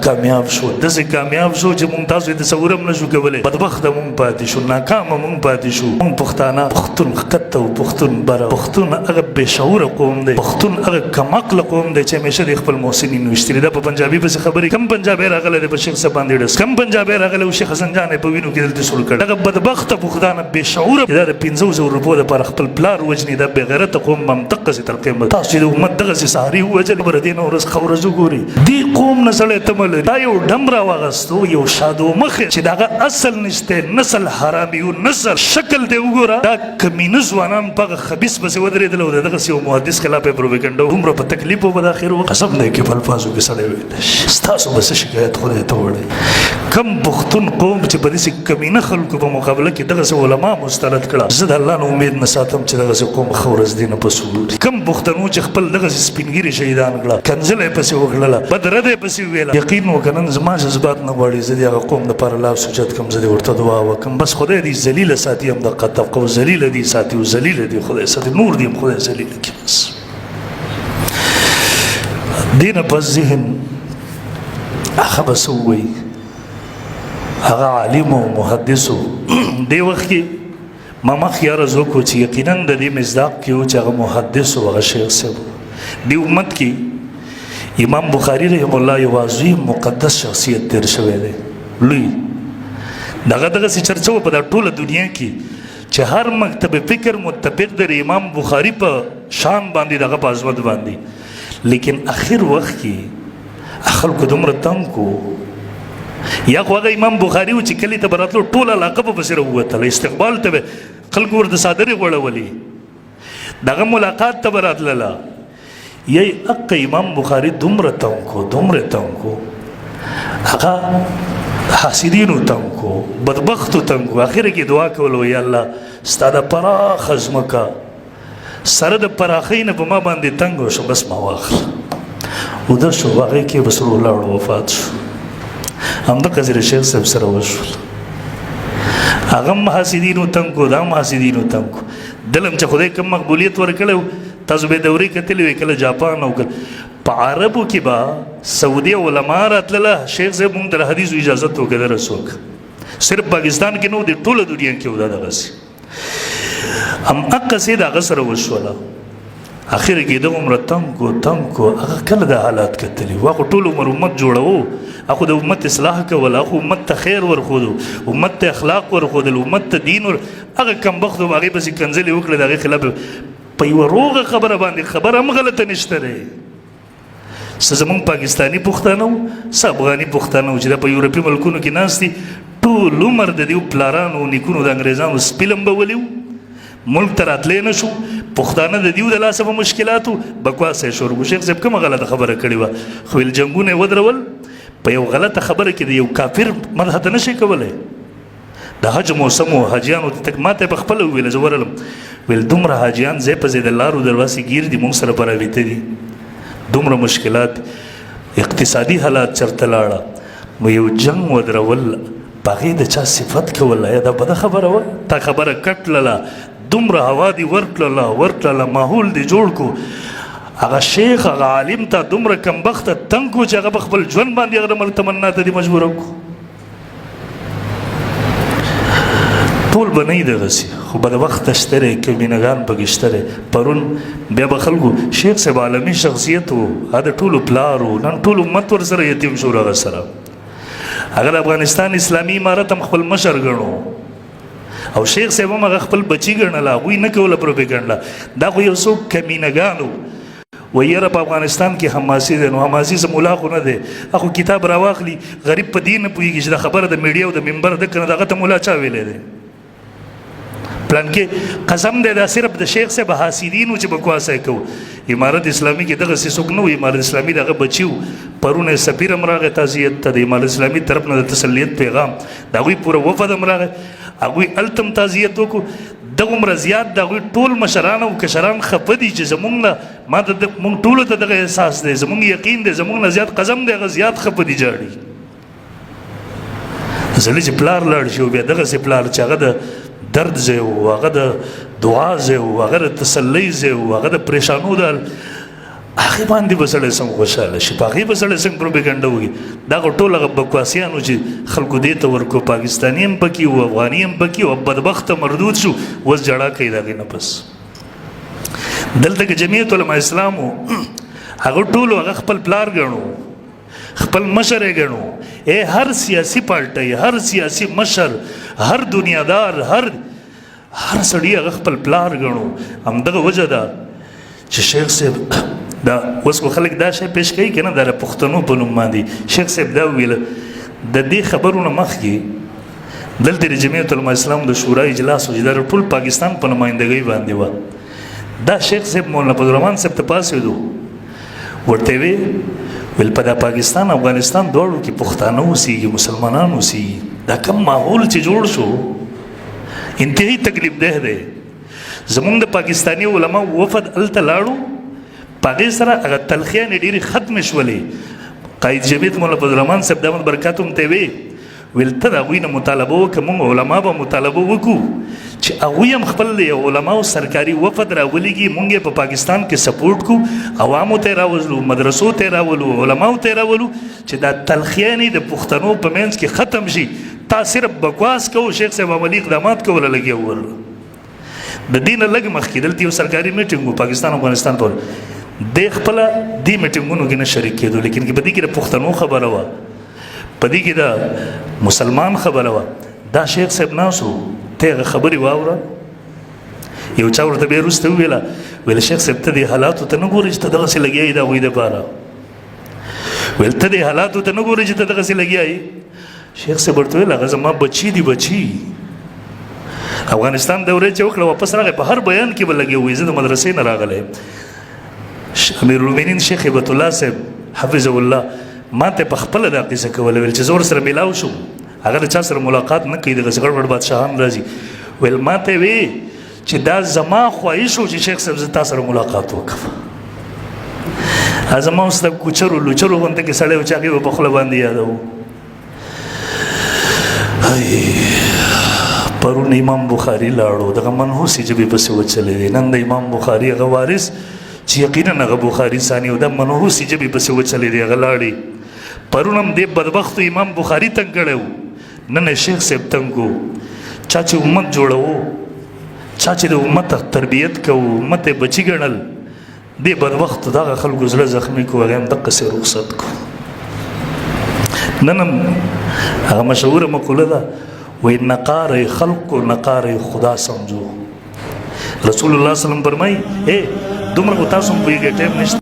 کامیاب شو داسې کامیاب شو چې مونږ تاسو یې تصور هم نشو کولی بدبخته مونږ پاتې شو ناکامه مونږ پاتې شو مونږ پښتانه پښتون ښکته او پښتون بره پښتون هغه بېشعوره قوم دی پښتون هغه کمعقله قوم دی چې همیشه د خپل محسنین ویشتلي دا په پنجابي پسې خبرې کم پنجابی راغلی دی په شیخ صاحب باندې ډس کم پنجابی راغلی و شیخ حسن جان یې په وینو کې دلته سوړ کړ هغه بدبخته پښتانه بېشعوره دا د 500 روپو دپاره خپل پلار وژني دا بېغیرته قوم به هم دقسې تر قیامت تاسو چې د امت دغسې سهاري ووجل بره دې نه ورځ ښه ورځ وګوري دې قوم نه سړی تمه لري دا یو ډم راواغستو یو شادو مخې چې د هغه اصل نشته نسل حرامیو نسل شکل دی وګوره دا کمینه ځوانان په هغه خبیث پسې ودرېدل او د دغسې یو محدث خلاف یې پروپیګنډه دومره په تکلیف به د اخر وخت قسم دی کې په الفاظو کې سړی ویلی شي ستاسو به څه شکایت خدای ته وړی کم پښتون قوم چې په داسې کمینه خلکو په مقابله کې دغسې علما مسترد کړه زه د الله نه امید نه ساتم چې دغسې قوم ښه ورځ دې نه پس وګوري کم پښتنو چې خپل دغسې سپینګیري شهیدان کړه کنځله یې پسې وکړله بدرده یې پسې وویله یقین وکړه نن زما جذبات نه غواړي زه د هغه قوم دپاره لاس اوچت کړم زه دې ورته دعا وکړم بس خدای دې ذلیله ساتي همدغه طبقه او ذلیله دې ساتي او ذلیله دې خدای ساتي نور دې هم خدای ذلیله کړي بس دې نه پس ذهن هغه به څه ووایي هغه عالم او محدث و دې وخت کې ما مخکې عرض وکړو چې یقینا د دې مصداق کې و چې هغه محدث و هغه شیخ صاحب دې امت کې امام بخاری رحم الله یو عظیم مقدس شخصیت تیر شوی دی لوی دغه دغسې چرچه وه په دا ټوله دنیا کې چې هر مکتب فکر متفق دی امام بخاری په شان باندې دغه په عظمت باندې لیکن اخر وخت کې خلکو دومره تنګ کو یا خو هغه امام بخاري و چې کلي ته به راتلو ټوله علاقه به پسې راووتله استقبال ته به خلکو ورته څادرې غوړولې دغه ملاقات ته به راتلله یی اقه امام بخاري دومره تنګ کو هغه حاسدینو تنګ کو بدبختو تنګ کو اخر کې دعا کول یا الله ستا د پراخه ځمکه سره د پراخۍ نه په ما باندې تنګ وشو بس ما واخله وده شو هغې کې به سره ولاړو وفات شو همدغه زیر شیخ صاحب سره وشول هغه هم حاسدینو تنګ کو دا هم حاسدینو تنګ کو دلم چې خدای کوم مقبولیت ورکړی و تاسو به دورې کتلې وې کله جاپان او کله په عربو کې به سعودي علما راتلله شیخ صاحب مونږ ته د حدیثو اجازت وکړه رسوک صرف پاکستان کې نه و د ټوله دنیا کې و دا دغسې هماغسې د هغه سره وشوله اخر کې د عمره تنګ کو هغه کله د حالات کتلي و هغه ټول عمر امت جوړو هغه د امت اصلاح کول هغه امت ته خیر ورښودو امت ته اخلاق ورښودل امت ته دین هغه کمبختو هغې پسې کنځلې وکړې د هغې خلاف په یوه روغه خبره باندې خبره هم غلطه نشته دی څه زمونږ پاکستاني پښتانه وو څه افغاني پښتانه وو چې دا په یورپي ملکونو کې ناست دي ټول عمر د دې پلارانو نیکونو د انګریزانو سپیلم به ولي ملک ته راتلی نه شو پښتانه د دیو د لاسه په مشکلاتو بکواس یې شروع کړو شیخ صاحب کومه غلطه خبره کړې وه خو ویل جنګونه یې ودرول په یو غلطه خبره کې د یو کافر مدحه ته نه شي کولی د حج موسم و حاجیانو ته ما ته یې په خپله وویله زه ورغلم ویل دومره حاجیان ځای په ځای د لارو درواسې ګیر دي مونږ سره په راویته دي دومره مشکلات اقتصادي حالات چرته لاړه نو یو جنګ ودرول په هغې د چا صفت کول یا دا بده خبره وه تا خبره کټلله دومره هوا دې ورکړله ماحول دې جوړ کو هغه شیخ هغه عالم ته دومره کمبخته تنګ کو چې هغه په خپل ژوند باندې هغه ملک تمنا ته دې مجبوره کړو ټول به نه وي دغسې خو بدبخته شته دی کمینهګان پکې شته دی پرون بیا به خلکو شیخ صاحب عالمي شخصیت و هغه د ټولو پلار و نن ټول امت ورسره یتیم شو هغه سره هغه د افغانستان اسلامي امارت هم خپل مشر ګڼو او شیخ صاحب هم هغه خپل بچي ګڼله هغوی نه کوله پروپیګنډه دا خو یو څوک کمینهګان و یاره په افغانستان کې حماسي دی نو حماسي څه ملا خو نه دی هغه کتاب راواخلي غریب په دې نه پوهېږي چې دا خبره د میډیا او د ممبر ده که نه د هغه ته ملا چا ویلی دی پلان کې قسم دی دا صرف د شیخ صاحب حاسدینو چې بکواس یې کوو امارت اسلامي کې دغسې څوک نه و امارت اسلامي د هغه بچي و پرون یې سفیر هم راغی تعزیت ته د امارت اسلامي طرف نه د تسلیت پیغام د هغوی پوره وفد هم راغی هغوی هلته هم تعزیت وکړو دغومره زیات د هغوی ټول مشران او کشران خفه دي چې زموږ نه مونږ ټولو ته دغه احساس دی زموږ یقین دی زموږ نه زیات قسم دی هغه زیات خفه دي جاړي زله چې پلار لاړ شي بیا دغسې پلار چې هغه د درد ځای و هغه د دعا ځای و هغه د تسلی ځای و هغه د پریشانو د هغې باندې به سړی څنګه خوشحاله شي، په هغې به سړی څنګه پروپیګنډه وکړي. دغه ټول هغه بکواسیانو چې خلکو دې ته ورکړو، پاکستاني هم پکې وو، افغاني هم پکې وو، بدبخته مردود شو، اوس جړا کوي د هغې نه. پس دلته که جمعیت علما اسلام و، هغه ټولو هغه خپل پلار ګڼو، خپل مشر یې ګڼو. هر سیاسي پارټۍ، هر سیاسي مشر، هر دنیادار، هر سړي هغه خپل پلار ګڼو. همدغه وجه ده چې شیخ صاحب دا اوس خو خلک دا شی پیش کوي که نه، دا د پښتنو په نوم باندې شیخ صاحب دا وویله. د دې خبرونه مخکې دلته د جمعیت علما اسلام د شورا اجلاس و چې دا ټول پاکستان په نمایندګۍ باندې وه. دا شیخ صاحب مولانا فضلالرحمن صاحب ته پاڅېدو، ورته ویل په دا پاکستان افغانستان دواړو کې پښتانه اوسېږي، مسلمانان اوسېږي، دا کم ماحول چې جوړ شو انتهایی تکلیف ده دی. زمونږ د پاکستاني علما وفد هلته لاړو، په هغې سره هغه تلخیانې ډېرې ختمې شولې. قائد جمعیت مولانا فضلالرحمن صاحب دامت برکات هم ته ویل ته د هغوی نه مطالبه وکړه، مونږ علما به مطالبه وکړو چې هغوی هم خپل د علماو سرکاري وفد راولېږي، مونږ یې په پاکستان کې سپورټ کړو، عوامو ته یې راوځلو، مدرسو ته یې راولو، علماو ته یې راولو چې دا تلخیانې د پښتنو په منځ کې ختم شي. تا صرف بکواس کوو، شیخ صاحب عملي اقدامات کوله لګیا ول. د دې نه لږ مخکې دلته یو سرکاري میټینګ و پاکستان افغانستان په دی خپله دې میټینګونو کې نه شریک کېدو، لیکن په دې کې د پښتنو خبره وه، په دې کې د مسلمان خبره وه. دا شیخ صاحب ناست و، ته هغه خبرې واوره. یو چا ورته بیا وروسته وویله شیخ صاحب ته دې حالاتو ته نه ګورې چې ته دغسې لګیا یې د هغوی دپاره. ویل ته دې حالاتو ته نه ګورې چې ته دغسې لګیا یې. شیخ صاحب ورته ویل هغه زما بچي دي، بچي. افغانستان دورې چې وکړه واپس راغی، په هر بیان کې به لګیا وي. زه د مدرسې نه راغلی امیرالمؤمنین شیخ هبت الله صاحب حفظه الله ما ته په خپله دا قصه کوله. ویل چې زه ورسره میلاو شوم، هغه د چا سره ملاقات نه کوي، دغسې غړ غړ بادشاهان راځي. ویل ما ته وی چې دا زما خواهش و چې شیخ صاحب زه تا سره ملاقات وکړم. زما اوس د کوچرو لوچرو غونته کې سړی و چې هغې به په خوله باندې یادوو. پرون امام بخاري لاړو، دغه منحوسې ژبې پسې وچلېدې. نن د امام بخاري هغه وارث چې یقینا هغه بخاري ثاني و، دا منحوسې ژبې پسې وچلېدې، هغه لاړې. پرون هم دې بدبختو امام بخاري تنګ کړی و، نن یې شیخ صاحب تنګ و. چا چې امت جوړوو، چا چې د امت تربیت کوو، امت یې بچي ګڼل، دې بدبختو دغه خلکو زړه زخمي کړو، هغه هم دقسې رخصت کړو. نن هم هغه مشهوره مقوله ده، وی نقاره خلق کو نقاره خدا سمجھو. رسول الله صلی اللہ علیہ وسلم فرمائی دومره تاسو په یوه ټیم نشته